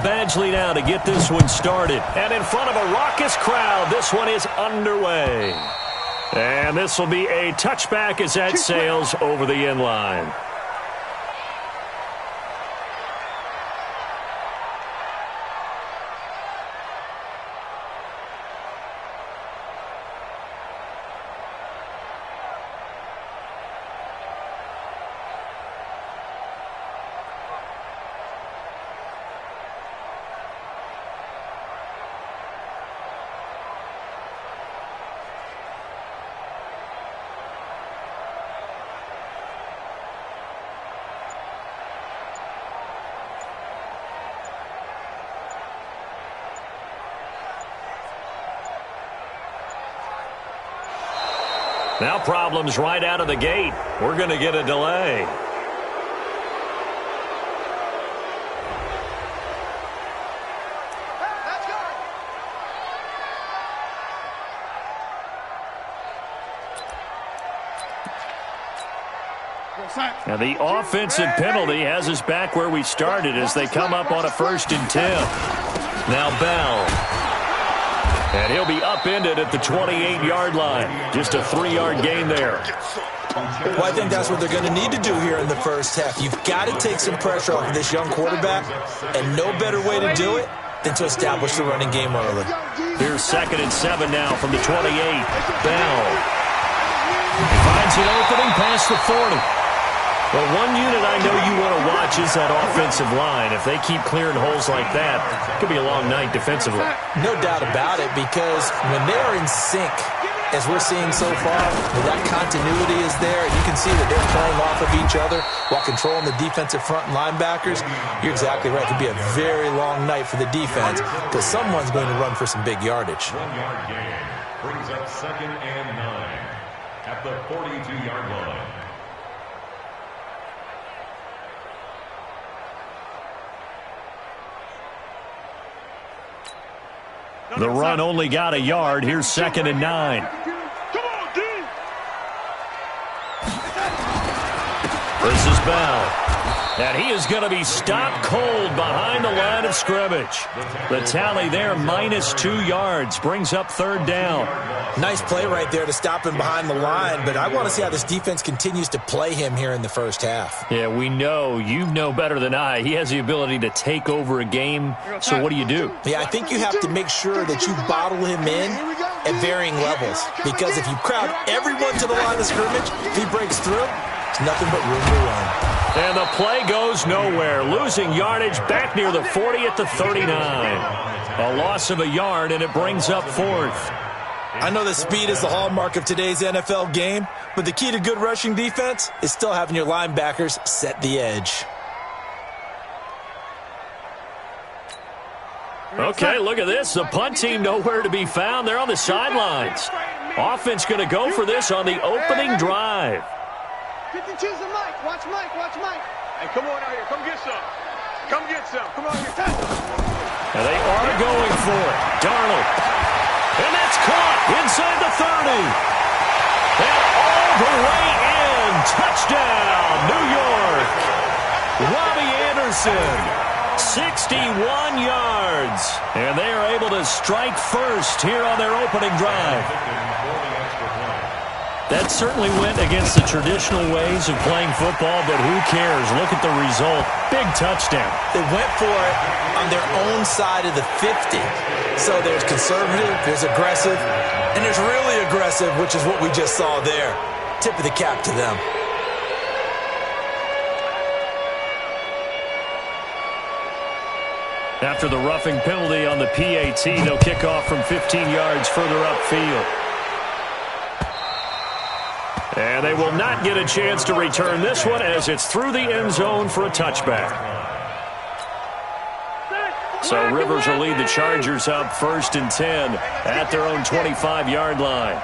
Badgley now to get this one started. And in front of a raucous crowd, this one is underway. And this will be a touchback as that sails over the end line. Now problems right out of the gate. We're going to get a delay. Now the offensive penalty has us back where we started as they come up on a 1st and 10. Now Bell. And he'll be upended at the 28-yard line. Just a 3-yard gain there. Well, I think that's what they're going to need to do here in the first half. You've got to take some pressure off of this young quarterback, and no better way to do it than to establish the running game early. Here's 2nd and 7 now from the 28. Bell. He finds an opening past the 40. Well, one unit I know you want to watch is that offensive line. If they keep clearing holes like that, it could be a long night defensively. No doubt about it, because when they're in sync, as we're seeing so far, that continuity is there. You can see that they're playing off of each other while controlling the defensive front and linebackers. You're exactly right. It could be a very long night for the defense because someone's going to run for some big yardage. 1-yard gain brings up 2nd and 9 at the 42-yard line. The run only got a yard. Here's 2nd and 9. This is Bell. And he is going to be stopped cold behind the line of scrimmage. The tally there, -2 yards, brings up 3rd down. Nice play right there to stop him behind the line, but I want to see how this defense continues to play him here in the first half. Yeah, we know. You know better than I. He has the ability to take over a game, so what do you do? Yeah, I think you have to make sure that you bottle him in at varying levels, because if you crowd everyone to the line of scrimmage, if he breaks through, it's nothing but room to run. And the play goes nowhere, losing yardage back near the 40 at the 39. A loss of a yard, and it brings up 4th. I know that speed is the hallmark of today's NFL game, but the key to good rushing defense is still having your linebackers set the edge. Okay, look at this. The punt team nowhere to be found. They're on the sidelines. Offense going to go for this on the opening drive. 52's the Mike. Watch Mike. Watch Mike. Hey, come on out here. Come get some. Come get some. Come on here. And they are going for it. Darnold. And that's caught inside the 30. And all the way in. Touchdown, New York. Robbie Anderson. 61 yards. And they are able to strike first here on their opening drive. That certainly went against the traditional ways of playing football, but who cares? Look at the result. Big touchdown. They went for it on their own side of the 50. So there's conservative, there's aggressive, and there's really aggressive, which is what we just saw there. Tip of the cap to them. After the roughing penalty on the PAT, they'll kick off from 15 yards further upfield. And they will not get a chance to return this one as it's through the end zone for a touchback. So Rivers will lead the Chargers up 1st and 10 at their own 25-yard line.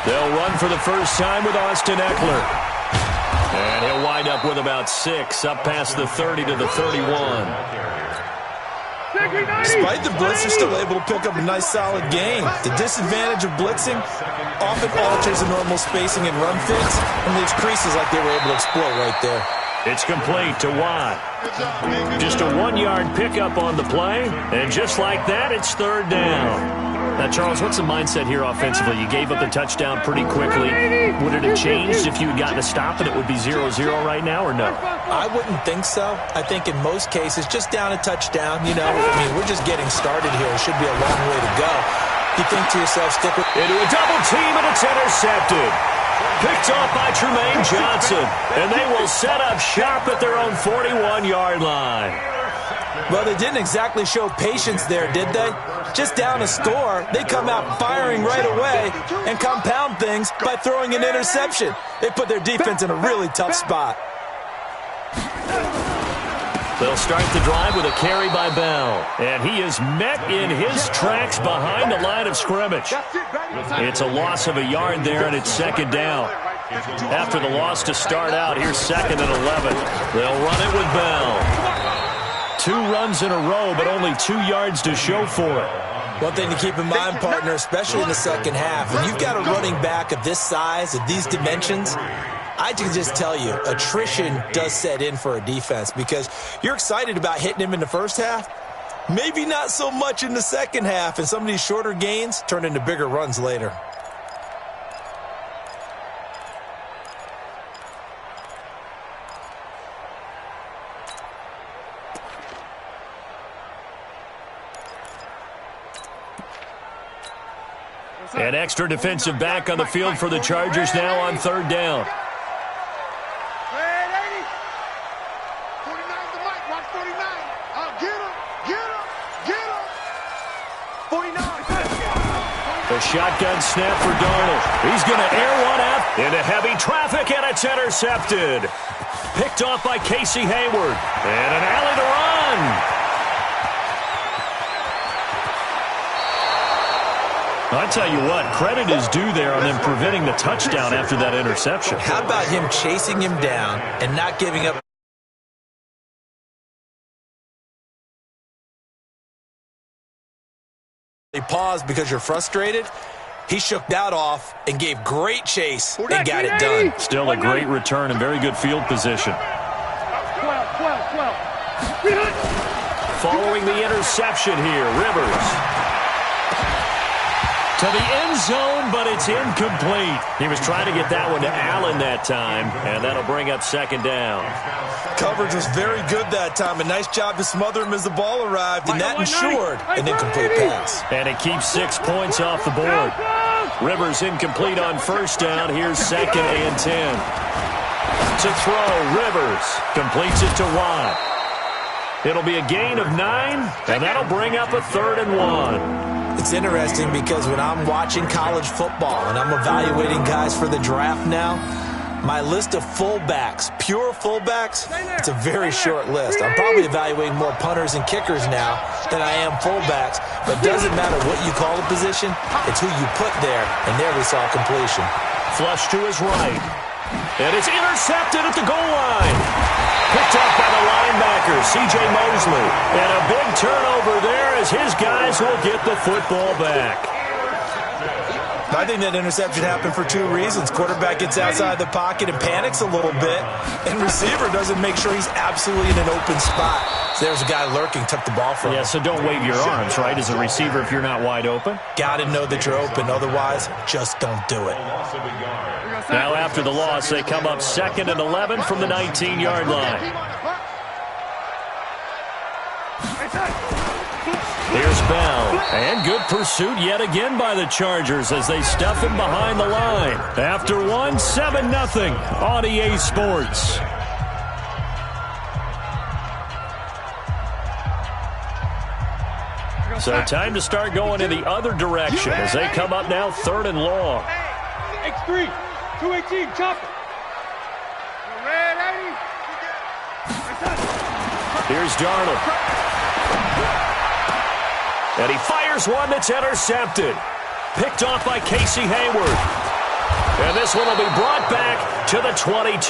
They'll run for the first time with Austin Eckler. And he'll wind up with about 6 up past the 30 to the 31. Despite the blitz, they're still able to pick up a nice solid gain. The disadvantage of blitzing often alters the normal spacing and run fits and leaves creases like they were able to exploit right there. It's complete to Watt. Just a 1-yard pickup on the play, and just like that, it's third down. Now, Charles, what's the mindset here offensively? You gave up the touchdown pretty quickly. Would it have changed if you had gotten a stop and it would be 0-0 right now, or no? I wouldn't think so. I think in most cases, just down a touchdown, you know, I mean, we're just getting started here. It should be a long way to go. You think to yourself, stick with... Into a double team, and it's intercepted. Picked off by Tremaine Johnson, and they will set up shop at their own 41-yard line. Well, they didn't exactly show patience there, did they? Just down a score, they come out firing right away and compound things by throwing an interception. They put their defense in a really tough spot. They'll start the drive with a carry by Bell, and he is met in his tracks behind the line of scrimmage. It's a loss of a yard there, and it's second down. After the loss to start out, here's 2nd and 11. They'll run it with Bell. 2 runs in a row, but only 2 yards to show for it. One thing to keep in mind, partner, especially in the second half, when you've got a running back of this size, of these dimensions, I can just tell you, attrition does set in for a defense because you're excited about hitting him in the first half, maybe not so much in the second half, and some of these shorter gains turn into bigger runs later. An extra defensive back on the field for the Chargers now on third down. The shotgun snap for Darnold. He's going to air one out into heavy traffic, and it's intercepted. Picked off by Casey Hayward. And an alley to run. I tell you what, credit is due there on them preventing the touchdown after that interception. How about him chasing him down and not giving up? He paused because you're frustrated. He shook that off and gave great chase and got it done. Still a great return and very good field position. 12. Following the interception here, Rivers. To the end zone, but it's incomplete. He was trying to get that one to Allen that time, and that'll bring up second down. Coverage was very good that time. A nice job to smother him as the ball arrived, and that ensured an incomplete pass. And it keeps 6 points off the board. Rivers incomplete on first down. Here's 2nd and 10. To throw, Rivers completes it to Watt. It'll be a gain of 9, and that'll bring up a 3rd and 1. It's interesting because when I'm watching college football and I'm evaluating guys for the draft now, my list of fullbacks, pure fullbacks, it's a very short list. I'm probably evaluating more punters and kickers now than I am fullbacks, but it doesn't matter what you call the position, it's who you put there, and there we saw completion. Flush to his right, and it's intercepted at the goal line. Picked up by the linebacker, C.J. Mosley. And a big turnover there as his guys will get the football back. I think that interception happened for 2 reasons. Quarterback gets outside the pocket and panics a little bit, and receiver doesn't make sure he's absolutely in an open spot. So there's a guy lurking, took the ball from him. Yeah, so don't wave your arms, right, as a receiver if you're not wide open? Got to know that you're open. Otherwise, just don't do it. Now after the loss, they come up 2nd and 11 from the 19-yard line. Here's Bell, and good pursuit yet again by the Chargers as they stuff him behind the line. After one, 7-0 on EA Sports. So time to start going in the other direction as they come up now 3rd and long. X3, 218, chop it. Here's Darnold. And he fires one that's intercepted. Picked off by Casey Hayward. And this one will be brought back to the 22.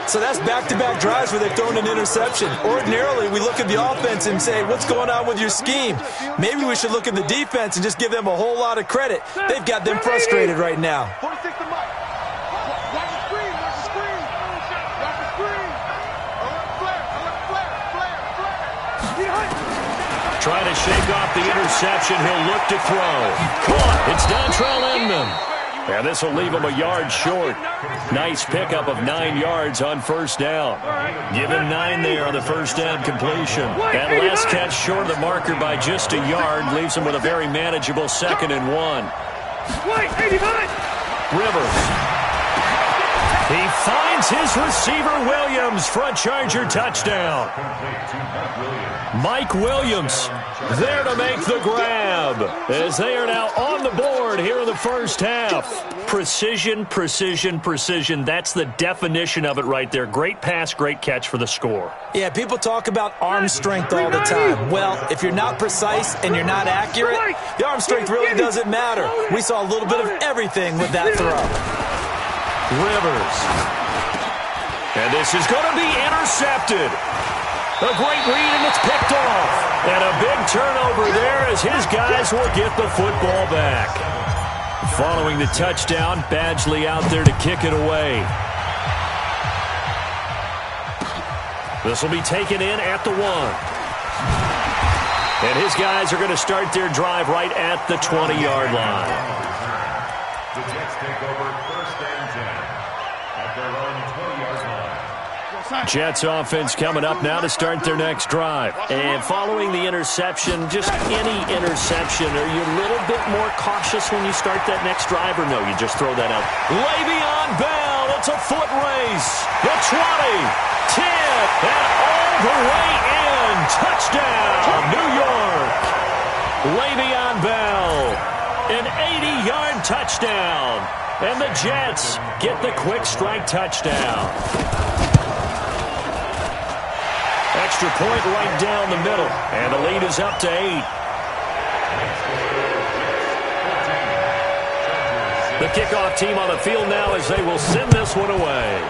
So that's back-to-back drives where they've thrown an interception. Ordinarily, we look at the offense and say, what's going on with your scheme? Maybe we should look at the defense and just give them a whole lot of credit. They've got them frustrated right now. try to shake off the interception. He'll look to throw. Caught. It's Dontrell Inman. And this will leave him a yard short. Nice pickup of 9 yards on first down. Give him 9 there on the first down completion. That last catch short of the marker by just a yard leaves him with a very manageable 2nd and 1. Rivers. He finds his receiver, Williams, for a Charger touchdown. Mike Williams there to make the grab as they are now on the board here in the first half. Precision, precision, precision. That's the definition of it right there. Great pass, great catch for the score. Yeah, people talk about arm strength all the time. Well, if you're not precise and you're not accurate, the arm strength really doesn't matter. We saw a little bit of everything with that throw. Rivers. And this is going to be intercepted. A great read, and it's picked off. And a big turnover there as his guys will get the football back. Following the touchdown, Badgley out there to kick it away. This will be taken in at the 1. And his guys are going to start their drive right at the 20-yard line. The Jets take over 1st and 10 at their own 20-yard line. Jets offense coming up now to start their next drive. And following the interception, just any interception, are you a little bit more cautious when you start that next drive, or no, you just throw that out? Le'Veon Bell, it's a foot race. The 20, 10, and all the way in. Touchdown, New York. Le'Veon Bell, an 80-yard touchdown. And the Jets get the quick strike touchdown. Extra point right down the middle. And the lead is up to 8. The kickoff team on the field now as they will send this one away.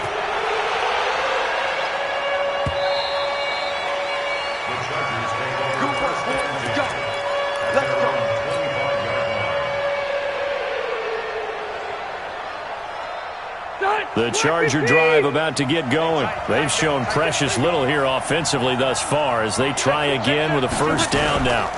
The Charger drive about to get going. They've shown precious little here offensively thus far as they try again with a first down now.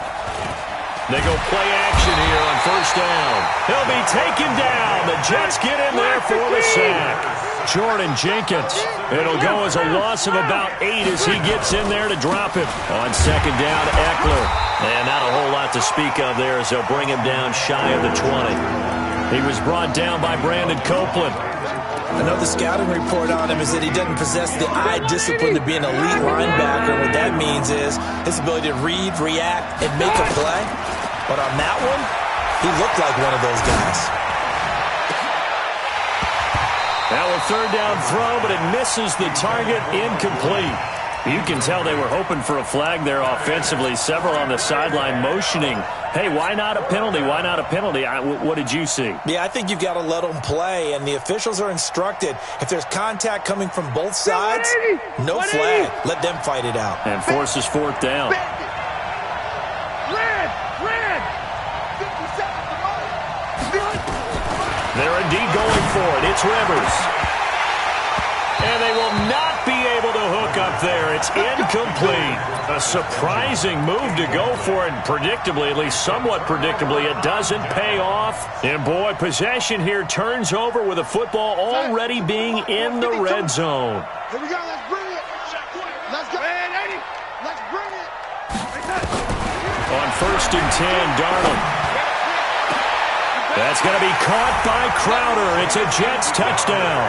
They go play action here on first down. He'll be taken down. The Jets get in there for the sack. Jordan Jenkins. It'll go as a loss of about 8 as he gets in there to drop him. On second down, Eckler. And not a whole lot to speak of there as they'll bring him down shy of the 20. He was brought down by Brandon Copeland. I know the scouting report on him is that he doesn't possess the eye discipline to be an elite linebacker. What that means is his ability to read, react, and make a play. But on that one, he looked like one of those guys. Now a third down throw, but it misses the target, incomplete. You can tell they were hoping for a flag there offensively. Several on the sideline motioning, hey, why not a penalty? Why not a penalty? What did you see? Yeah, I think you've got to let them play, and the officials are instructed. If there's contact coming from both sides, no flag. Let them fight it out. And forces fourth down. They're indeed going for it. It's Rivers. And they will not be able to hook up there. It's incomplete. A surprising move to go for it. Predictably, at least somewhat predictably, it doesn't pay off. And boy, possession here turns over with the football already being in the red zone. Here we go. Let's bring it. Let's go. Let's bring it. On first and 10, Darnold. That's going to be caught by Crowder. It's a Jets touchdown.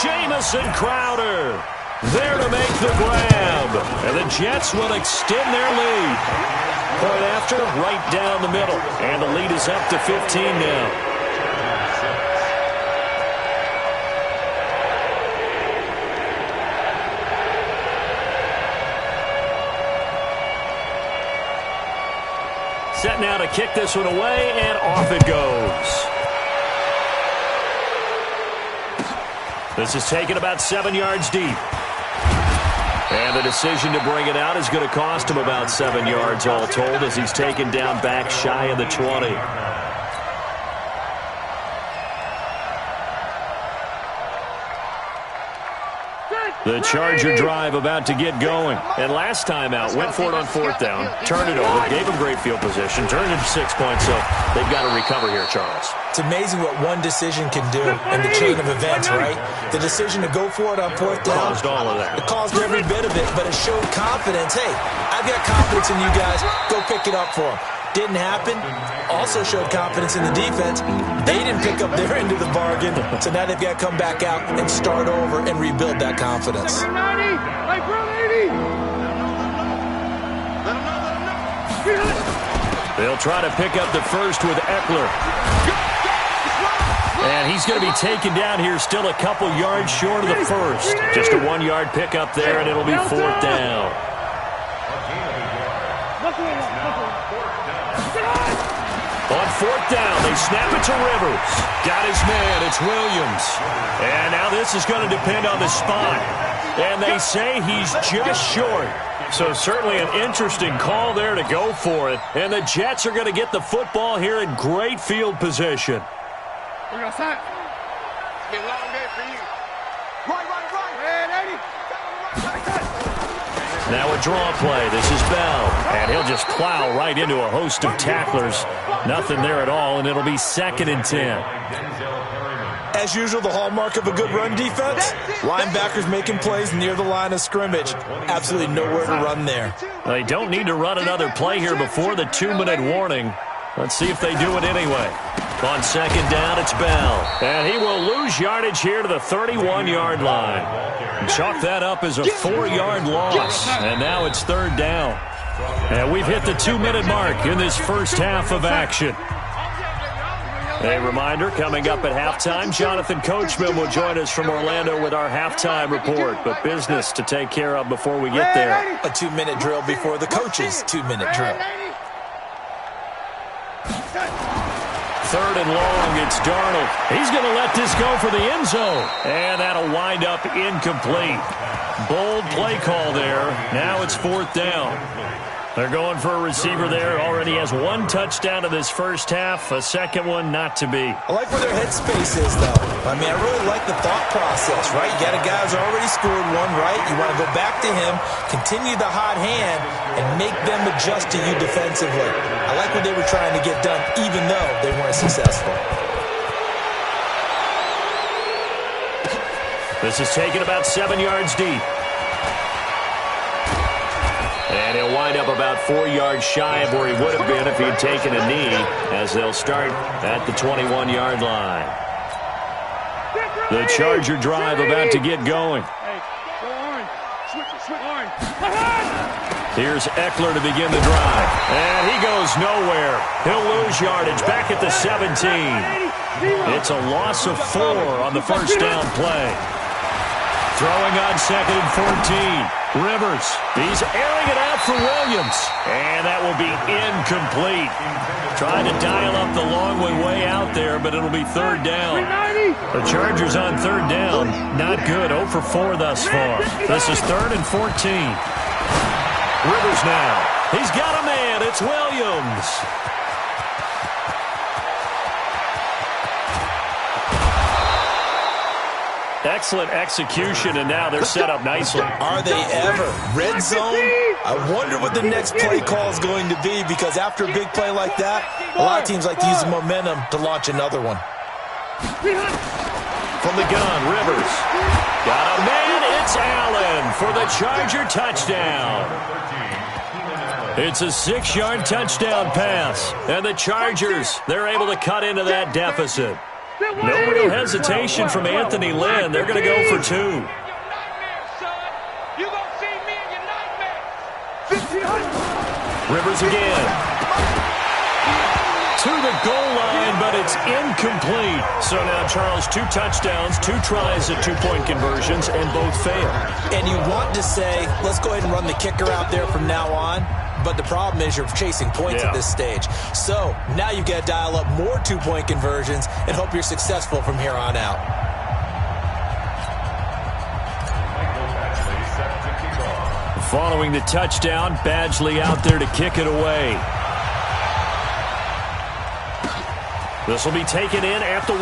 Jamison Crowder there to make the grab. And the Jets will extend their lead. Point after, right down the middle. And the lead is up to 15 now. Set now to kick this one away, and off it goes. This is taken about 7 yards deep. And the decision to bring it out is going to cost him about 7 yards all told as he's taken down back shy of the 20. The Charger drive about to get going. And last time out, went for it on fourth down, turned it over, gave them great field position, turned it 6 points, so they've got to recover here, Charles. It's amazing what one decision can do in the chain of events, right? The decision to go for it on fourth down. Caused all of that. It caused every bit of it, but it showed confidence. Hey, I've got confidence in you guys. Go pick it up for them. Didn't happen. Also showed confidence in the defense. They didn't pick up their end of the bargain, so now they've got to come back out and start over and rebuild that confidence. They'll try to pick up the first with Eckler. And he's going to be taken down here still a couple yards short of the first. Just a 1-yard pickup there, and it'll be fourth down. On fourth down, they snap it to Rivers. Got his man, it's Williams. And now this is going to depend on the spot. And they say he's just short. So certainly an interesting call there to go for it. And the Jets are going to get the football here in great field position. We're going to start. It's been a long day for you. Right. Now a draw play. This is Bell. And he'll just plow right into a host of tacklers. Nothing there at all, and it'll be 2nd and 10. As usual, the hallmark of a good run defense, linebackers making plays near the line of scrimmage. Absolutely nowhere to run there. They don't need to run another play here before the 2-minute warning. Let's see if they do it anyway. On 2nd down, it's Bell. And he will lose yardage here to the 31-yard line. Chalk that up as a 4-yard loss. And now it's 3rd down. And we've hit the 2-minute mark in this first half of action. A reminder, coming up at halftime, Jonathan Coachman will join us from Orlando with our halftime report. But business to take care of before we get there. A 2-minute drill before the coach's 2-minute drill. 3rd and long, it's Darnold. He's going to let this go for the end zone. And that'll wind up incomplete. Bold play call there. Now it's 4th down. They're going for a receiver there. Already has 1 touchdown in this first half. A second one not to be. I like where their headspace is, though. I mean, I really like the thought process, right? You got a guy who's already scored one, right? You want to go back to him, continue the hot hand, and make them adjust to you defensively. I like what they were trying to get done, even though they weren't successful. This is taken about 7 yards deep. And he'll wind up about 4 yards shy of where he would have been if he had taken a knee, as they'll start at the 21-yard line. The Charger drive about to get going. Here's Eckler to begin the drive. And he goes nowhere. He'll lose yardage back at the 17. It's a loss of 4 on the first down play. Throwing on 2nd and 14. Rivers, he's airing it out for Williams. And that will be incomplete. Trying to dial up the long way out there, but it'll be 3rd down. The Chargers on 3rd down. Not good. 0 for 4 thus far. This is 3rd and 14. Rivers now. He's got a man. It's Williams. Excellent execution, and now they're set up nicely. Are they ever? Red zone? I wonder what the next play call is going to be, because after a big play like that, a lot of teams like to use the momentum to launch another one. From the gun, Rivers. Got a man. It's Allen for the Charger touchdown. It's a 6-yard touchdown pass. And the Chargers, they're able to cut into that deficit. No real hesitation from Anthony Lynn. They're going to go for 2. Rivers again. To the goal line, but it's incomplete. So now, Charles, 2 touchdowns, 2 tries at 2-point conversions, and both fail. And you want to say, let's go ahead and run the kicker out there from now on. But the problem is you're chasing points at this stage. So now you've got to dial up more 2-point conversions and hope you're successful from here on out. Following the touchdown, Badgley out there to kick it away. This will be taken in at the 1.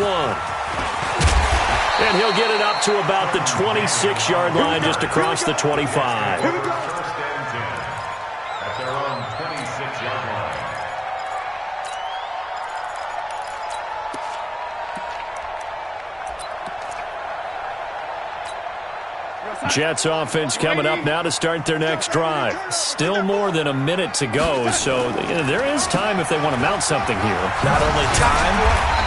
And he'll get it up to about the 26-yard line, just across the 25. First and 10 at their own 26-yard line. Jets offense coming up now to start their next drive. Still more than a minute to go, so there is time if they want to mount something here. Not only time,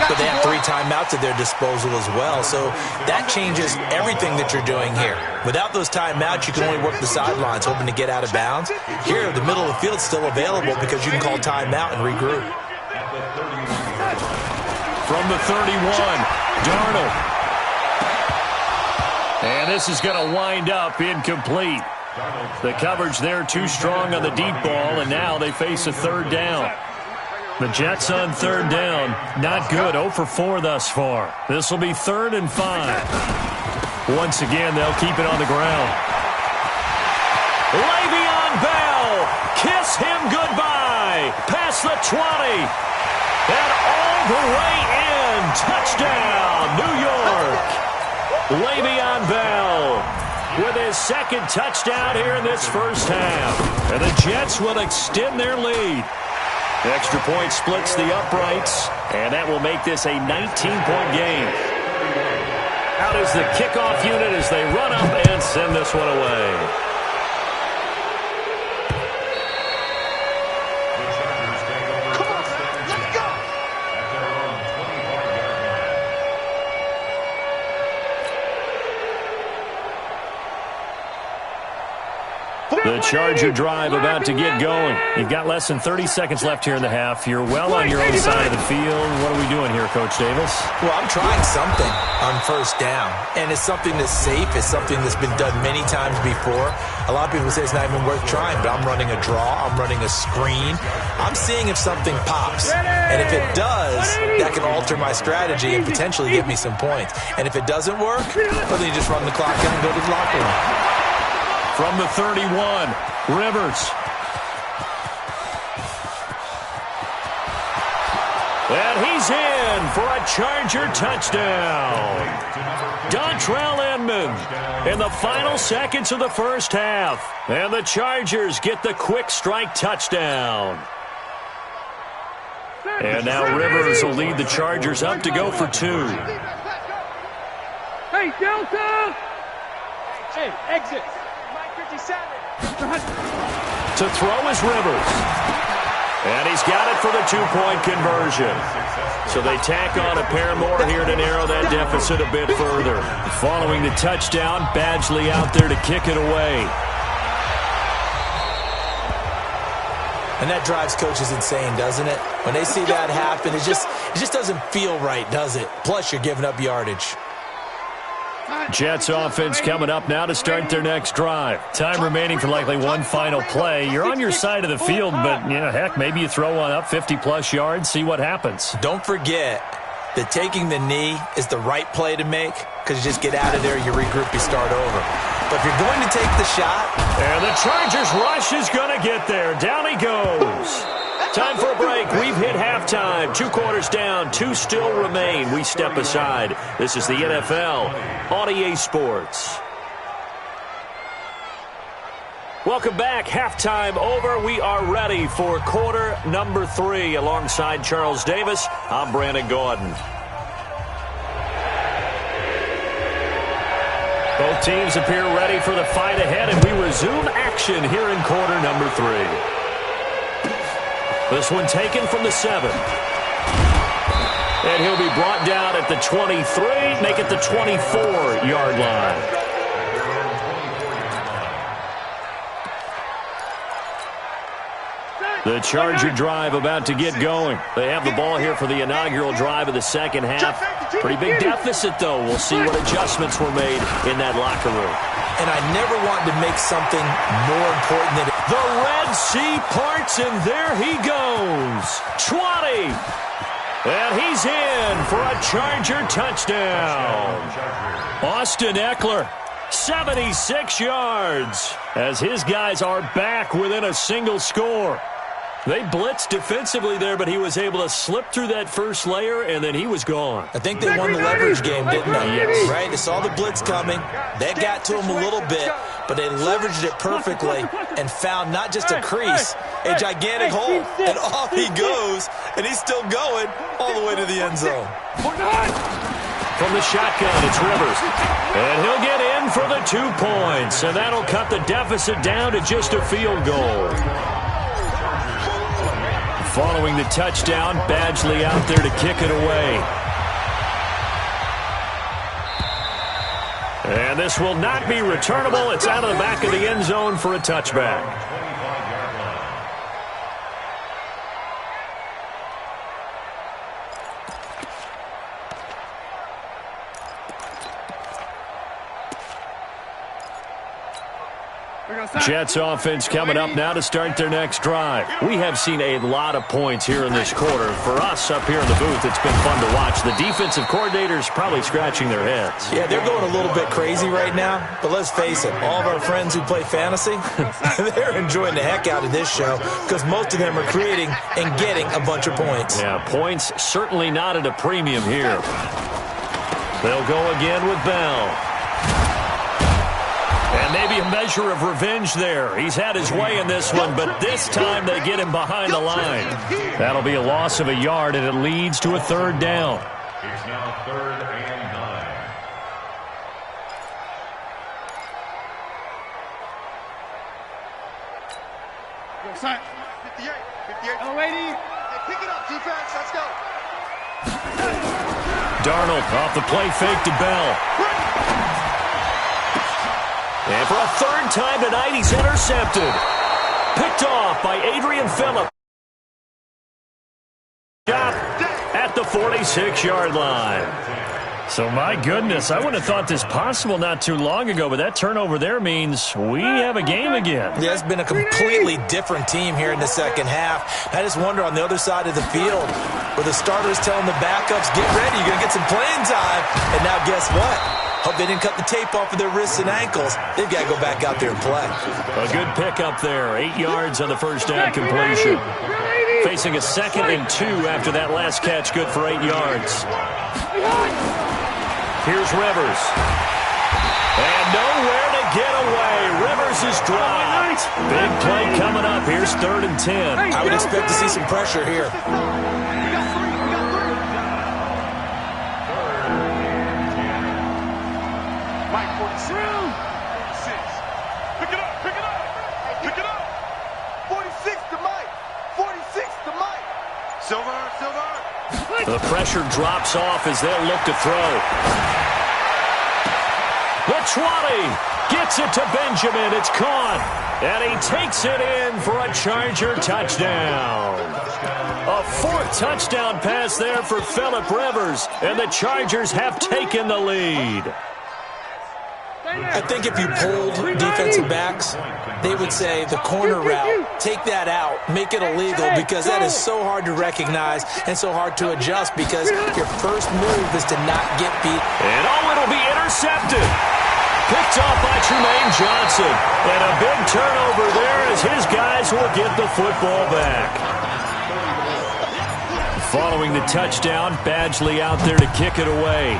but they have 3 timeouts at their disposal as well, so that changes everything that you're doing here. Without those timeouts, you can only work the sidelines, hoping to get out of bounds. Here, the middle of the field is still available because you can call timeout and regroup. From the 31, Darnold. And this is going to wind up incomplete. The coverage there too strong on the deep ball, and now they face a third down. The Jets on third down, not good, 0 for 4 thus far. This will be 3rd and 5. Once again, they'll keep it on the ground. Le'Veon Bell, kiss him goodbye, past the 20, and all the way in, touchdown, New York. Le'Veon Bell with his 2nd touchdown here in this first half. And the Jets will extend their lead. Extra point splits the uprights, and that will make this a 19-point game. Out is the kickoff unit as they run up and send this one away. The Charger drive about to get going. You've got less than 30 seconds left here in the half. You're well on your own side of the field. What are we doing here, Coach Davis? Well, I'm trying something on first down, and it's something that's safe. It's something that's been done many times before. A lot of people say it's not even worth trying, but I'm running a draw. I'm running a screen. I'm seeing if something pops, and if it does, that can alter my strategy and potentially give me some points. And if it doesn't work, well, then you just run the clock out and go to the locker room. From the 31, Rivers. And he's in for a Charger touchdown. Dontrell Inman in the final seconds of the first half. And the Chargers get the quick strike touchdown. And now Rivers will lead the Chargers up to go for 2. Hey, Delta! Hey, exit. To throw is Rivers. And he's got it for the 2-point conversion. So they tack on a pair more here to narrow that deficit a bit further. Following the touchdown, Badgley out there to kick it away. And that drives coaches insane, doesn't it? When they see that happen, it just doesn't feel right, does it? Plus, you're giving up yardage. Jets offense coming up now to start their next drive. Time remaining for likely one final play. You're on your side of the field, but, heck, maybe you throw one up 50-plus yards, see what happens. Don't forget that taking the knee is the right play to make because you just get out of there, you regroup, you start over. But if you're going to take the shot... And the Chargers rush is going to get there. Down he goes. Time for a break. We've hit halftime. 2 quarters down. 2 still remain. We step aside. This is the NFL on EA Sports. Welcome back. Halftime over. We are ready for quarter number 3. Alongside Charles Davis, I'm Brandon Gordon. Both teams appear ready for the fight ahead, and we resume action here in quarter number 3. This one taken from the 7. And he'll be brought down at the 23, make it the 24-yard line. The Charger drive about to get going. They have the ball here for the inaugural drive of the second half. Pretty big deficit, though. We'll see what adjustments were made in that locker room. And I never wanted to make something more important than... The Red Sea parts, and there he goes. 20. And he's in for a Charger touchdown. Austin Eckler, 76 yards, as his guys are back within a single score. They blitzed defensively there, but he was able to slip through that first layer, and then he was gone. I think they won the leverage game, didn't they? Yes. Right? They saw the blitz coming. That got to him a little bit, but they leveraged it perfectly and found not just a crease, a gigantic hole. And off he goes, and he's still going all the way to the end zone. From the shotgun, it's Rivers. And he'll get in for the 2 points, and that'll cut the deficit down to just a field goal. Following the touchdown, Badgley out there to kick it away. And this will not be returnable. It's out of the back of the end zone for a touchback. Jets offense coming up now to start their next drive. We have seen a lot of points here in this quarter. For us up here in the booth, it's been fun to watch. The defensive coordinators probably scratching their heads. Yeah, they're going a little bit crazy right now, but let's face it, all of our friends who play fantasy, they're enjoying the heck out of this show because most of them are creating and getting a bunch of points. Yeah, points certainly not at a premium here. They'll go again with Bell. And maybe a measure of revenge there. He's had his way in this one, but this time they get him behind the line. That'll be a loss of a yard, and it leads to a 3rd down. It's now 3rd and 9. Go, sign. 58. 58. Oh, lady. Hey, pick it up, defense. Let's go. Darnold off the play fake to Bell. And for a 3rd time tonight, he's intercepted. Picked off by Adrian Phillip. At the 46-yard line. So, my goodness, I wouldn't have thought this possible not too long ago, but that turnover there means we have a game again. Yeah, it's been a completely different team here in the second half. I just wonder on the other side of the field where the starters telling the backups, get ready, you're going to get some playing time. And now guess what? Hope they didn't cut the tape off of their wrists and ankles. They've got to go back out there and play. A good pickup there. 8 yards on the first down completion. Facing a 2nd and 2 after that last catch. Good for 8 yards. Here's Rivers. And nowhere to get away. Rivers is dropped. Big play coming up. Here's 3rd and 10. I would expect to see some pressure here. The pressure drops off as they'll look to throw. The 20 gets it to Benjamin. It's caught. And he takes it in for a Charger touchdown. A 4th touchdown pass there for Phillip Rivers. And the Chargers have taken the lead. I think if you polled defensive backs, they would say the corner route, take that out, make it illegal, because that is so hard to recognize and so hard to adjust because your first move is to not get beat. And it'll be intercepted. Picked off by Tremaine Johnson. And a big turnover there as his guys will get the football back. Following the touchdown, Badgley out there to kick it away.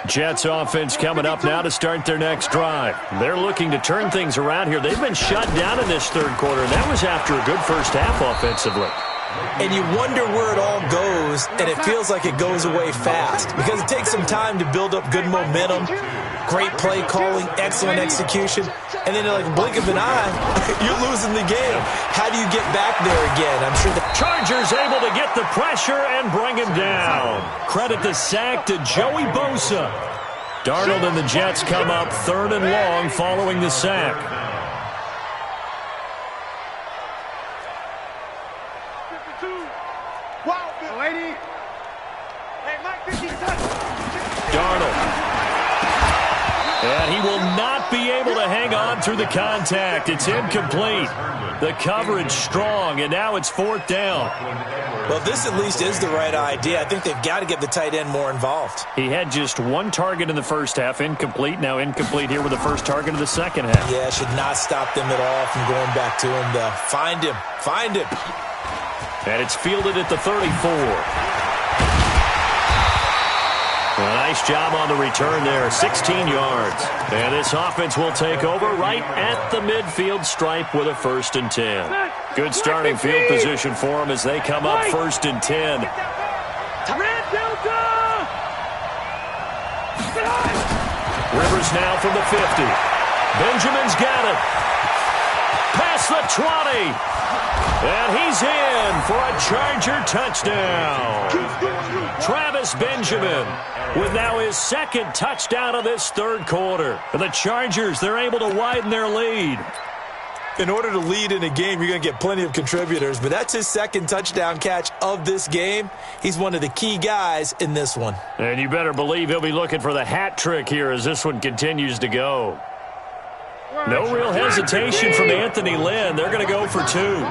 Jets offense coming up now to start their next drive. They're looking to turn things around here. They've been shut down in this 3rd quarter, and that was after a good first half offensively. And you wonder where it all goes, and it feels like it goes away fast because it takes some time to build up good momentum, great play calling, excellent execution, and then in like a blink of an eye, you're losing the game. How do you get back there again? I'm sure the Chargers able to get the pressure and bring him down. Credit the sack to Joey Bosa. Darnold and the Jets come up 3rd and long following the sack. Darnold. And he will not be able to hang on through the contact. It's incomplete. The coverage strong, and now it's 4th down. Well, this at least is the right idea. I think they've got to get the tight end more involved. He had just 1 target in the first half, incomplete. Now incomplete here with the first target of the second half. Yeah, should not stop them at all from going back to him to find him. Find him. And it's fielded at the 34. A nice job on the return there, 16 yards. And this offense will take over right at the midfield stripe with a 1st and 10. Good starting field position for them as they come up 1st and 10. Rivers now from the 50. Benjamin's got it. Past the 20. And he's in for a Charger touchdown. Travis Benjamin with now his 2nd touchdown of this 3rd quarter. For the Chargers, they're able to widen their lead. In order to lead in a game, you're going to get plenty of contributors, but that's his 2nd touchdown catch of this game. He's one of the key guys in this one. And you better believe he'll be looking for the hat trick here as this one continues to go. No real hesitation from Anthony Lynn. They're going to go for 2.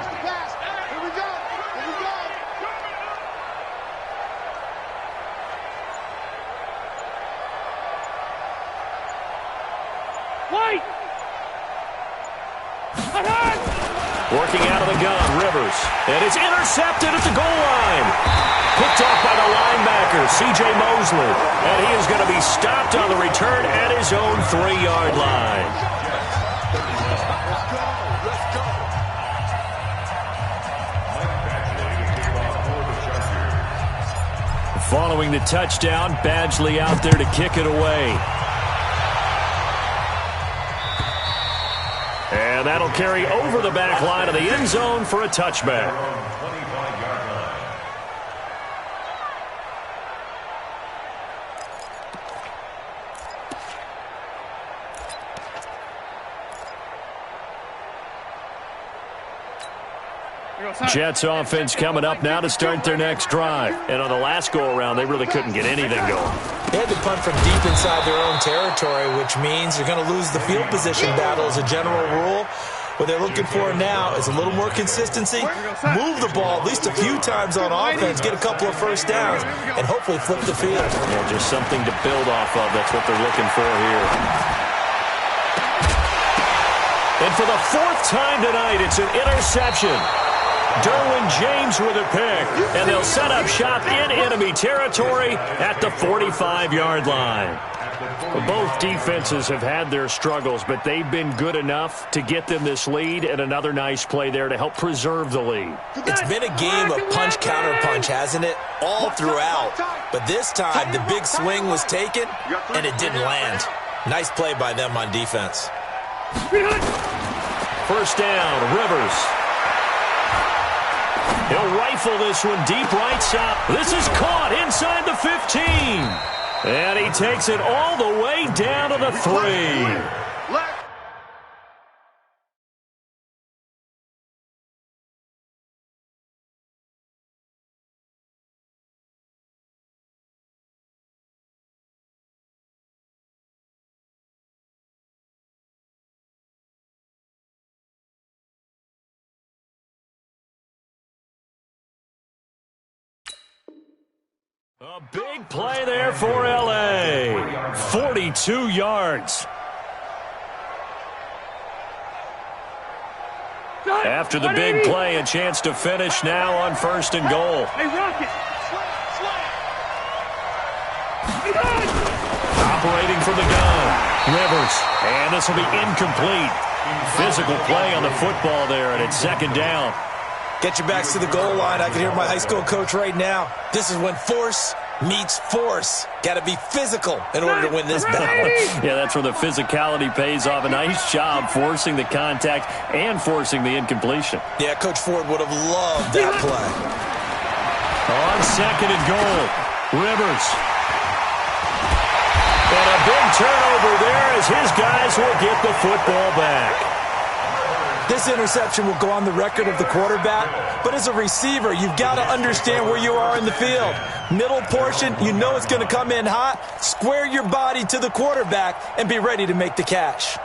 Working out of the gun, Rivers. And it's intercepted at the goal line. Picked off by the linebacker, C.J. Mosley. And he is going to be stopped on the return at his own 3-yard line. Following the touchdown, Badgley out there to kick it away. And that'll carry over the back line of the end zone for a touchback. Jets offense coming up now to start their next drive. And on the last go-around, they really couldn't get anything going. They had to punt from deep inside their own territory, which means they're going to lose the field position battle as a general rule. What they're looking for now is a little more consistency, move the ball at least a few times on offense, get a couple of 1st downs, and hopefully flip the field. Yeah, just something to build off of. That's what they're looking for here. And for the 4th time tonight, it's an interception. Derwin James with a pick, and they'll set up shop in enemy territory at the 45-yard line. Both defenses have had their struggles, but they've been good enough to get them this lead, and another nice play there to help preserve the lead. It's been a game of punch-counter-punch, hasn't it? All throughout. But this time, the big swing was taken, and it didn't land. Nice play by them on defense. 1st down, Rivers. He'll rifle this one deep right side. This is caught inside the 15. And he takes it all the way down to the 3. A big play there for L.A. 42 yards. After the big play, a chance to finish now on 1st and goal. Hey, Rocket! Operating from the gun, Rivers. And this will be incomplete. Physical play on the football there, and it's 2nd down. Get your backs to the goal line. I can hear my high school coach right now. This is when force meets force. Got to be physical in order to win this battle. Yeah, that's where the physicality pays off. A nice job forcing the contact and forcing the incompletion. Yeah, Coach Ford would have loved that play. On 2nd and goal, Rivers. And a big turnover there as his guys will get the football back. This interception will go on the record of the quarterback, but as a receiver, you've got to understand where you are in the field. Middle portion, you know it's going to come in hot. Square your body to the quarterback and be ready to make the catch.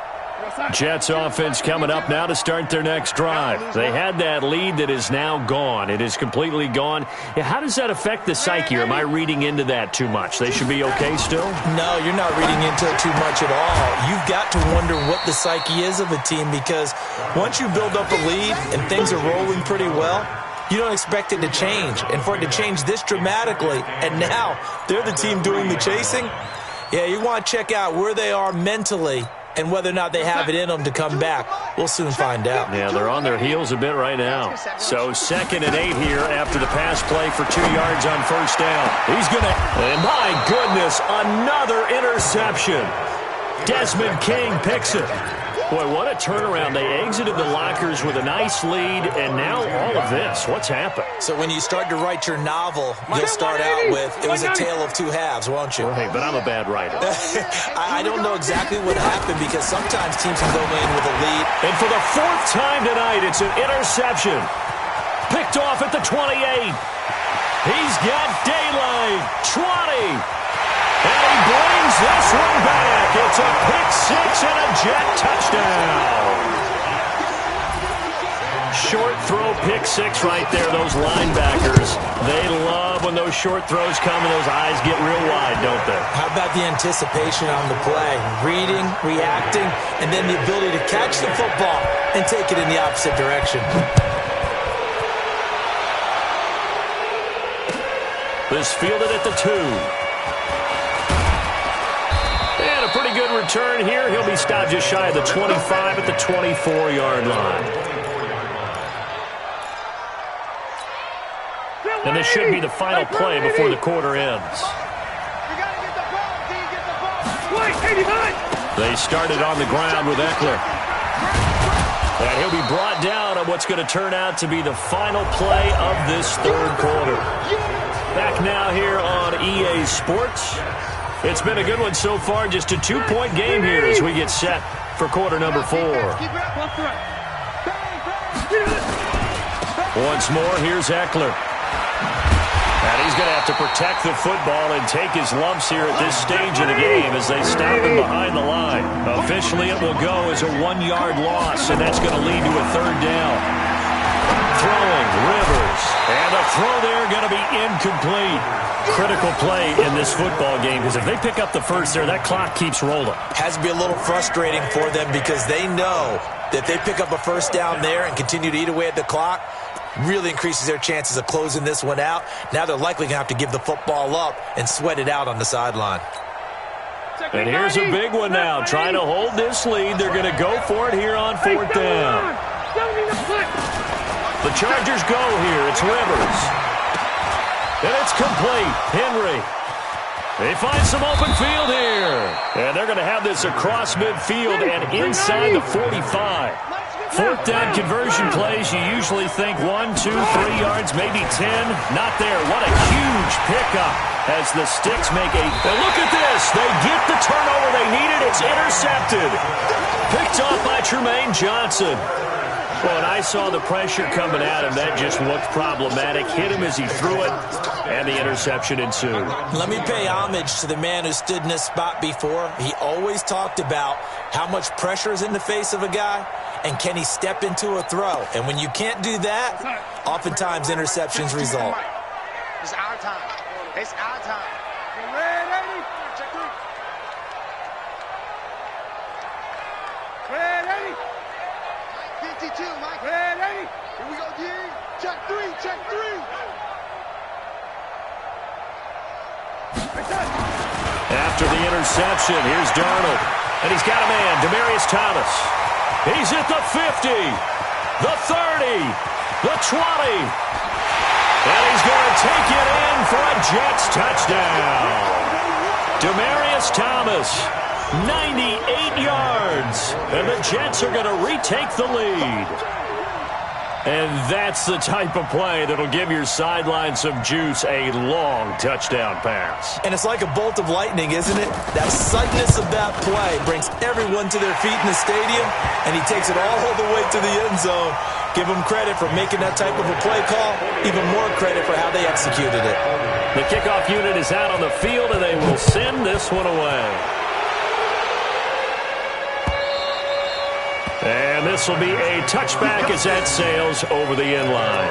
Jets offense coming up now to start their next drive. They had that lead that is now gone. It is completely gone. How does that affect the psyche? Or am I reading into that too much? They should be okay still? No, you're not reading into it too much at all. You've got to wonder what the psyche is of a team, because once you build up a lead and things are rolling pretty well, you don't expect it to change. And for it to change this dramatically, and now they're the team doing the chasing, yeah, you want to check out where they are mentally and whether or not they have it in them to come back. We'll soon find out. Yeah, they're on their heels a bit right now. So 2nd and 8 here after the pass play for 2 yards on first down. He's going to, and my goodness, another interception. Desmond King picks it. Boy, what a turnaround. They exited the lockers with a nice lead, and now all of this. What's happened? So when you start to write your novel, you'll start out with, it was a tale of two halves, won't you? Right, but I'm a bad writer. I don't know exactly what happened, because sometimes teams can go in with a lead. And for the 4th time tonight, it's an interception. Picked off at the 28. He's got daylight. 20. And he brings this one back. It's a pick-6 and a Jet touchdown. Short throw pick-6 right there. Those linebackers, they love when those short throws come and those eyes get real wide, don't they? How about the anticipation on the play? Reading, reacting, and then the ability to catch the football and take it in the opposite direction. This fielded at the 2. And a pretty good return here. He'll be stopped just shy of the 25 at the 24-yard line. And this should be the final play before the quarter ends. They started on the ground with Eckler. And he'll be brought down on what's going to turn out to be the final play of this 3rd quarter. Back now here on EA Sports. It's been a good one so far. Just a 2-point game here as we get set for quarter number 4. Once more, here's Eckler. And he's going to have to protect the football and take his lumps here at this stage of the game as they stop him behind the line. Officially, it will go as a 1-yard loss, and that's going to lead to a 3rd down. Throwing, Rivers. And a throw there going to be incomplete. Critical play in this football game, because if they pick up the first there, that clock keeps rolling. Has to be a little frustrating for them, because they know that they pick up a first down there and continue to eat away at the clock, really increases their chances of closing this one out. Now they're likely going to have to give the football up and sweat it out on the sideline. And here's a big one now. Trying to hold this lead. They're going to go for it here on 4th down. The Chargers go here. It's Rivers. And it's complete. Henry. They find some open field here. And they're going to have this across midfield and inside the 45. 4th down conversion plays, you usually think 1, 2, 3 yards, maybe 10. Not there. What a huge pickup as the Sticks make a... And look at this. They get the turnover they needed. It's intercepted. Picked off by Tremaine Johnson. Well, and I saw the pressure coming at him. That just looked problematic. Hit him as he threw it, and the interception ensued. Let me pay homage to the man who stood in this spot before. He always talked about how much pressure is in the face of a guy, and can he step into a throw. And when you can't do that, oftentimes interceptions result. It's our time. It's our time. Ready? 52, Mike. Ready? Here we go, D. Check 3, check 3. After the interception, here's Darnold. And he's got a man, Demaryius Thomas. He's at the 50, the 30, the 20. And he's going to take it in for a Jets touchdown. Demaryius Thomas, 98 yards. And the Jets are going to retake the lead. And that's the type of play that'll give your sideline some juice, a long touchdown pass. And it's like a bolt of lightning, isn't it? That suddenness of that play brings everyone to their feet in the stadium, and he takes it all the way to the end zone. Give him credit for making that type of a play call, even more credit for how they executed it. The kickoff unit is out on the field, and they will send this one away. And this will be a touchback as that sails over the end line.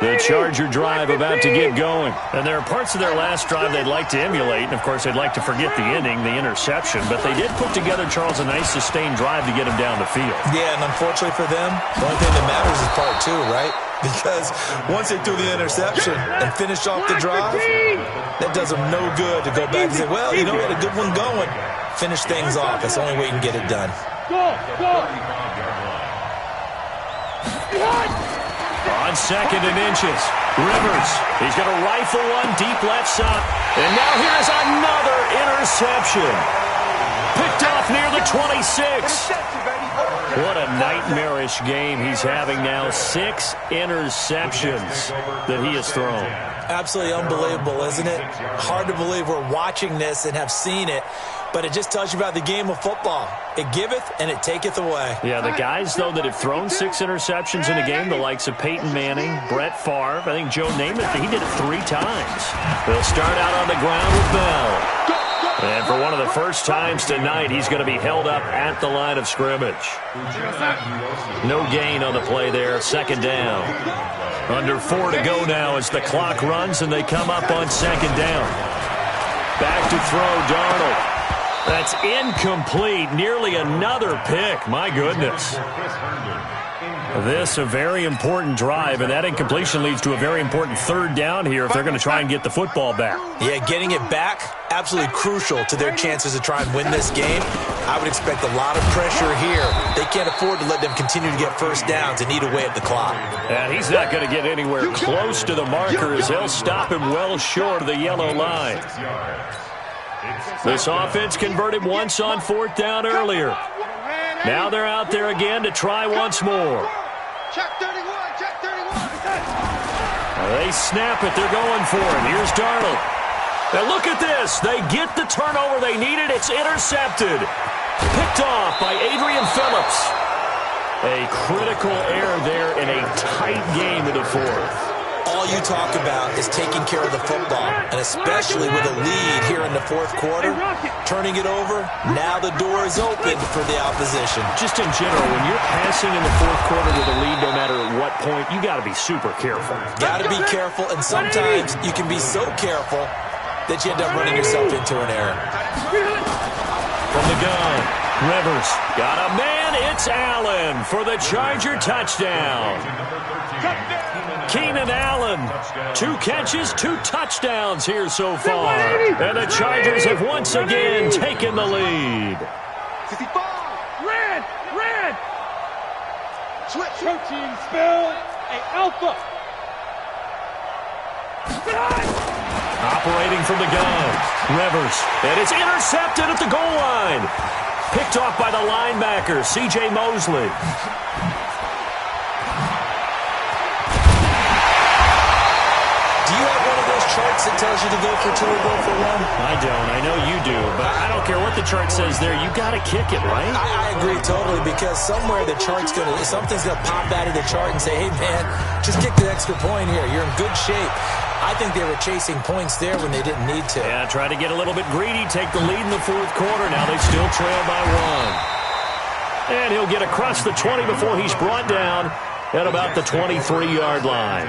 The Charger drive about to get going. And there are parts of their last drive they'd like to emulate. And, of course, they'd like to forget the ending, the interception. But they did put together, Charles, a nice sustained drive to get him down the field. Yeah, and unfortunately for them, the only thing that matters is part two, right? Because once they threw the interception and finished off the drive, that does them no good to go back and say, well, you know, we had a good one going. Finish things off. That's the only way you can get it done. On 2nd and inches, Rivers. He's going to rifle one deep left side. And now here's another interception. Picked off near the 26. What a nightmarish game he's having now. 6 interceptions that he has thrown. Absolutely unbelievable, isn't it? Hard to believe we're watching this and have seen it, but it just tells you about the game of football. It giveth and it taketh away. Yeah, the guys, though, that have thrown 6 interceptions in a game, the likes of Peyton Manning, Brett Favre, I think Joe Namath, he did it 3 times. They'll start out on the ground with Bell. And for one of the first times tonight, he's going to be held up at the line of scrimmage. No gain on the play there, 2nd down. Under 4 to go now as the clock runs and they come up on 2nd down. Back to throw, Darnold. That's incomplete. Nearly another pick. My goodness. This a very important drive, and that incompletion leads to a very important 3rd down here if they're going to try and get the football back. Yeah, getting it back, absolutely crucial to their chances to try and win this game. I would expect a lot of pressure here. They can't afford to let them continue to get first downs and eat away at the clock. And he's not going to get anywhere close to the marker as they'll stop him well short of the yellow line. This offense converted once on 4th down earlier. Now they're out there again to try once more. Check 31, check 31. They snap it. They're going for it. Here's Darnold. And look at this. They get the turnover they needed. It's intercepted. Picked off by Adrian Phillips. A critical error there in a tight game in the 4th. All you talk about is taking care of the football, and especially with a lead here in the 4th quarter, turning it over, now the door is open for the opposition. Just in general, when you're passing in the 4th quarter with a lead, no matter at what point, you got to be super careful. Got to be careful, and sometimes you can be so careful that you end up running yourself into an error. From the gun, Rivers got a man. It's Allen for the Charger touchdown. Keenan Allen, 2 catches, 2 touchdowns here so far. And the Chargers have once again taken the lead. 55. Red. Switch. Protein spill. A alpha. Operating from the gun, Rivers. And it's intercepted at the goal line. Picked off by the linebacker, C.J. Mosley. Charts that tells you to go for 2 or go for 1? I don't. I know you do, but I don't care what the chart says there. You got to kick it, right? I agree totally, because somewhere the chart's something's gonna pop out of the chart and say, hey man, just kick the extra point here. You're in good shape. I think they were chasing points there when they didn't need to. Yeah, try to get a little bit greedy, take the lead in the 4th quarter. Now they still trail by 1. And he'll get across the 20 before he's brought down at about the 23-yard line.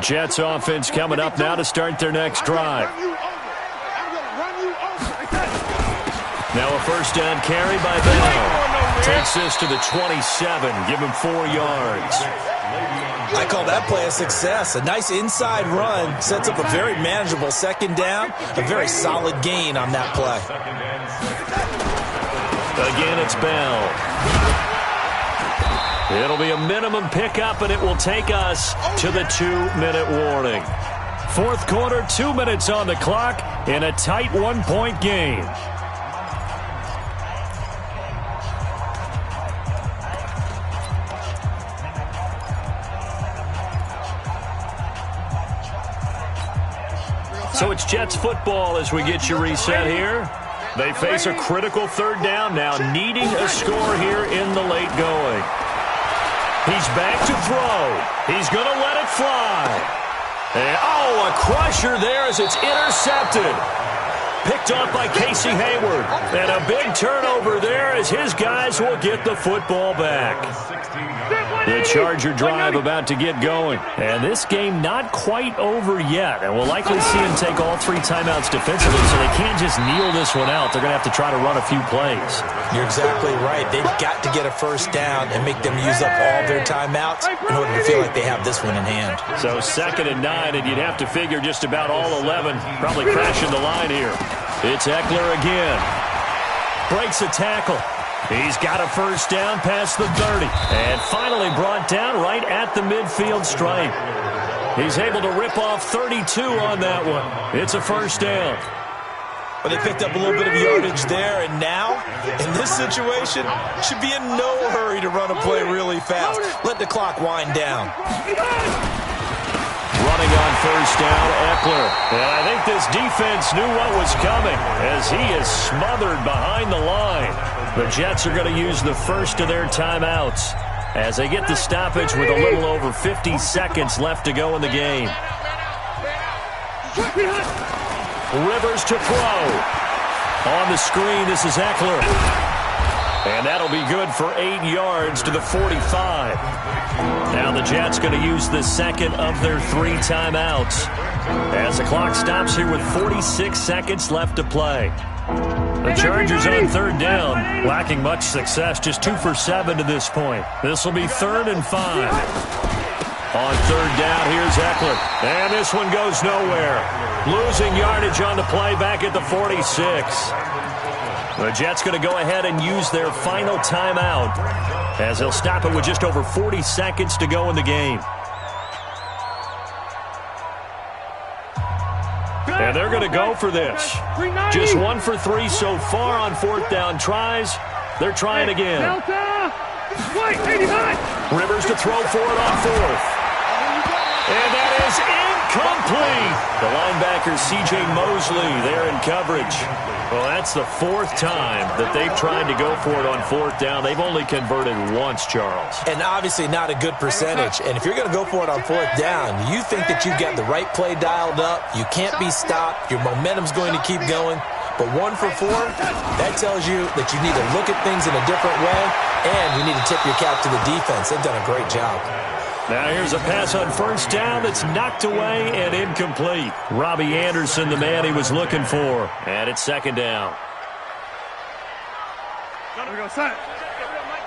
Jets offense coming up now to start their next drive. Now a 1st down carry by Bell. Takes this to the 27. Give him 4 yards. I call that play a success. A nice inside run sets up a very manageable 2nd down. A very solid gain on that play. Again, it's Bell. It'll be a minimum pickup, and it will take us to the 2-minute warning. Fourth quarter, 2 minutes on the clock in a tight 1-point game. So it's Jets football as we get you reset here. They face a critical third down now, needing a score here in the late going. He's back to throw. He's going to let it fly. And, a crusher there as it's intercepted. Picked off by Casey Hayward. And a big turnover there as his guys will get the football back. The Charger drive about to get going. And this game not quite over yet. And we'll likely see him take all 3 timeouts defensively, so they can't just kneel this one out. They're going to have to try to run a few plays. You're exactly right. They've got to get a first down and make them use up all their timeouts in order to feel like they have this one in hand. So 2nd and 9, and you'd have to figure just about all 11 probably crashing the line here. It's Eckler again. Breaks a tackle. He's got a first down past the 30. And finally brought down right at the midfield stripe. He's able to rip off 32 on that one. It's a first down. Well, they picked up a little bit of yardage there, and now, in this situation, should be in no hurry to run a play really fast. Let the clock wind down. Running on first down, Eckler. And I think this defense knew what was coming as he is smothered behind the line. The Jets are going to use the first of their timeouts as they get the stoppage with a little over 50 seconds left to go in the game. Rivers to throw. On the screen, this is Eckler. And that'll be good for 8 yards to the 45. Now the Jets going to use the second of their 3 timeouts as the clock stops here with 46 seconds left to play. The Chargers on third down, lacking much success, just 2 for 7 to this point. This will be 3rd and 5. On third down, here's Eckler. And this one goes nowhere. Losing yardage on the play back at the 46. The Jets going to go ahead and use their final timeout as they'll stop it with just over 40 seconds to go in the game. And they're going to go for this. Just 1 for 3 so far on 4th down tries. They're trying again. Rivers to throw for it on 4th. And that is incomplete. The linebacker, C.J. Mosley, there in coverage. Well, that's the 4th time that they've tried to go for it on 4th down. They've only converted once, Charles. And obviously not a good percentage. And if you're going to go for it on 4th down, you think that you've got the right play dialed up. You can't be stopped. Your momentum's going to keep going. But 1 for 4, that tells you that you need to look at things in a different way, and you need to tip your cap to the defense. They've done a great job. Now here's a pass on first down that's knocked away and incomplete. Robbie Anderson, the man he was looking for. And it's 2nd down. Here we go, son.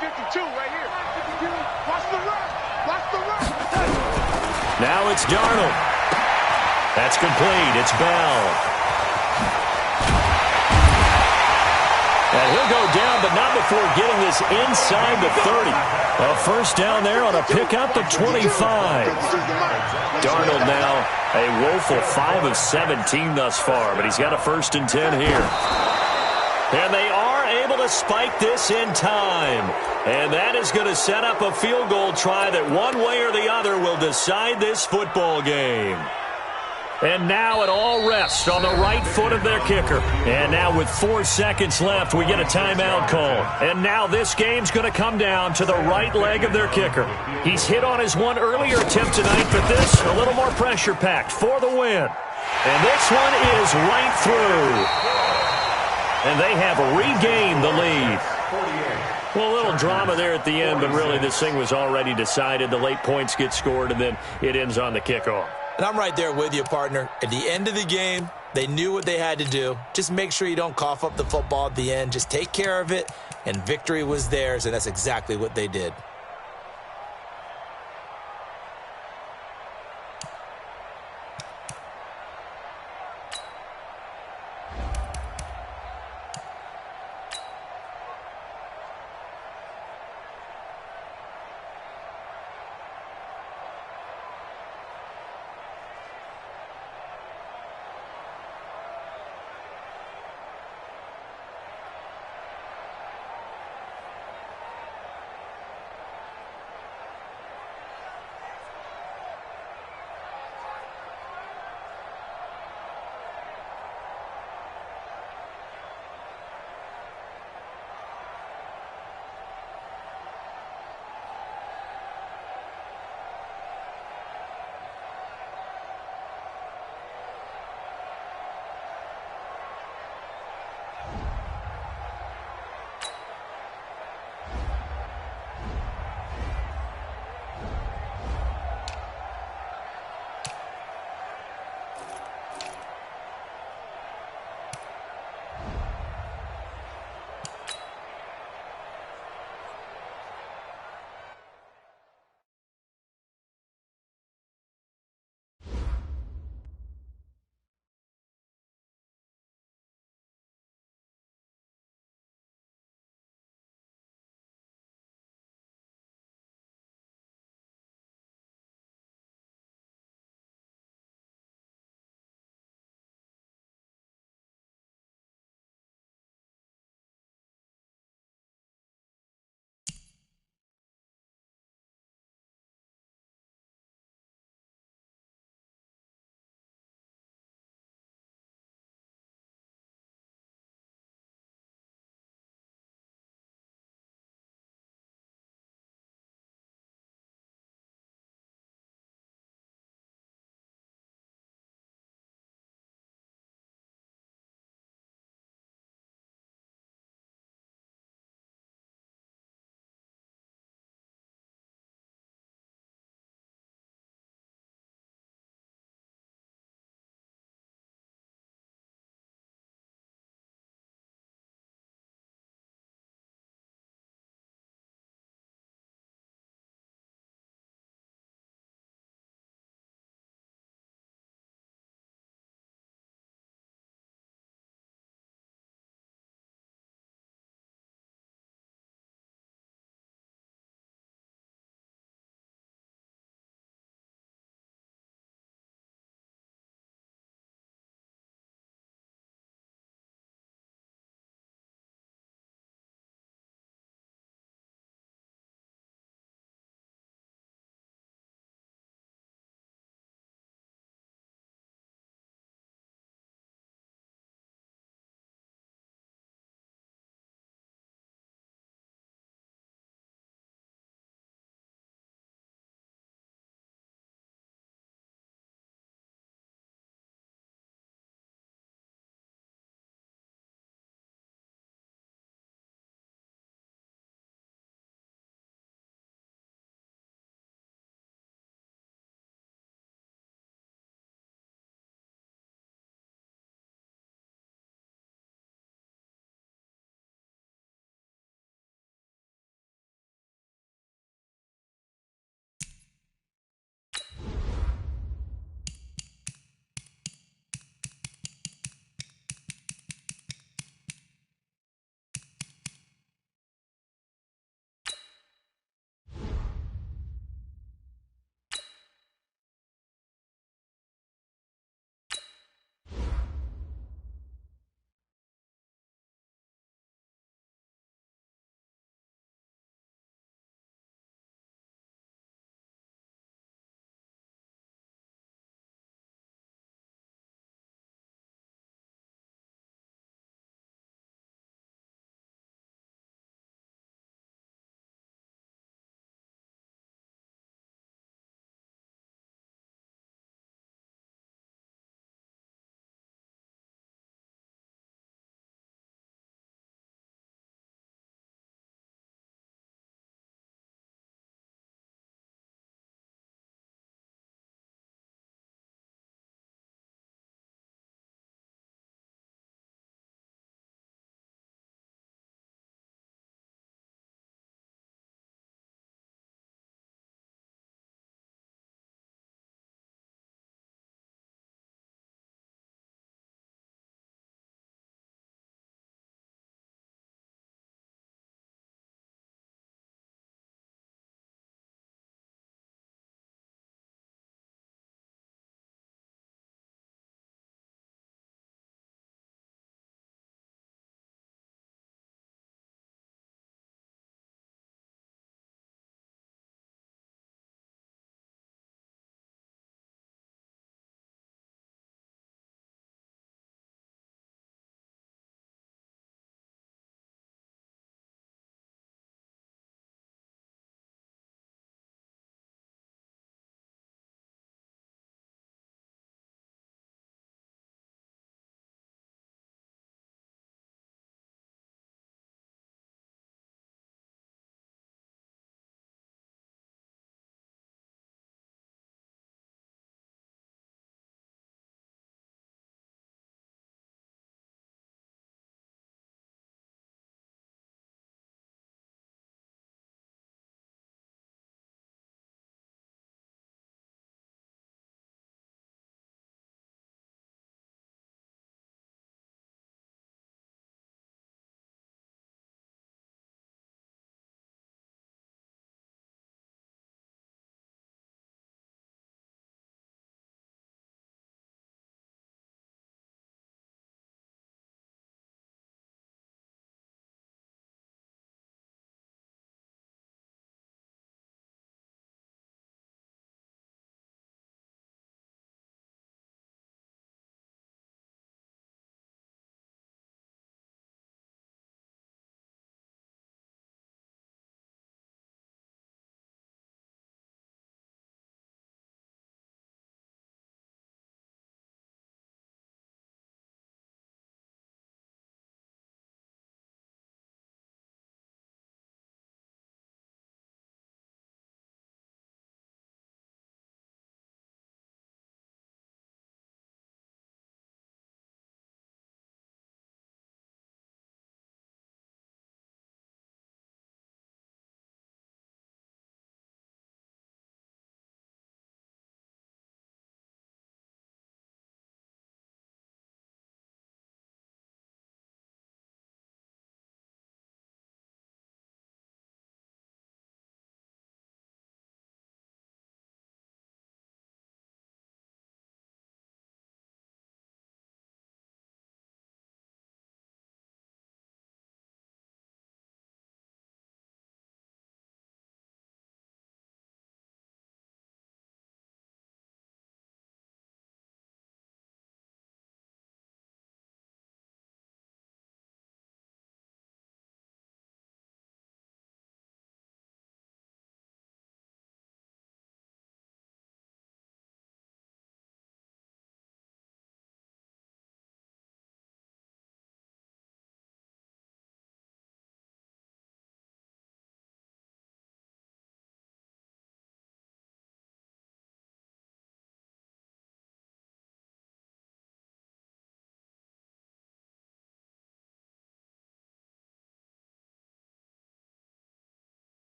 52 right here. Watch the run. Watch the run. Now it's Darnold. That's complete. It's Bell. And he'll go down, but not before getting this inside the 30. A first down there on a pickup of 25. Darnold now a woeful 5 of 17 thus far, but he's got a 1st and 10 here. And they are able to spike this in time. And that is going to set up a field goal try that one way or the other will decide this football game. And now it all rests on the right foot of their kicker. And now with 4 seconds left, we get a timeout call. And now this game's going to come down to the right leg of their kicker. He's hit on his one earlier attempt tonight, but this a little more pressure-packed for the win. And this one is right through. And they have regained the lead. Well, a little drama there at the end, but really this thing was already decided. The late points get scored, and then it ends on the kickoff. And I'm right there with you, partner. At the end of the game, they knew what they had to do. Just make sure you don't cough up the football at the end. Just take care of it, and victory was theirs, and that's exactly what they did.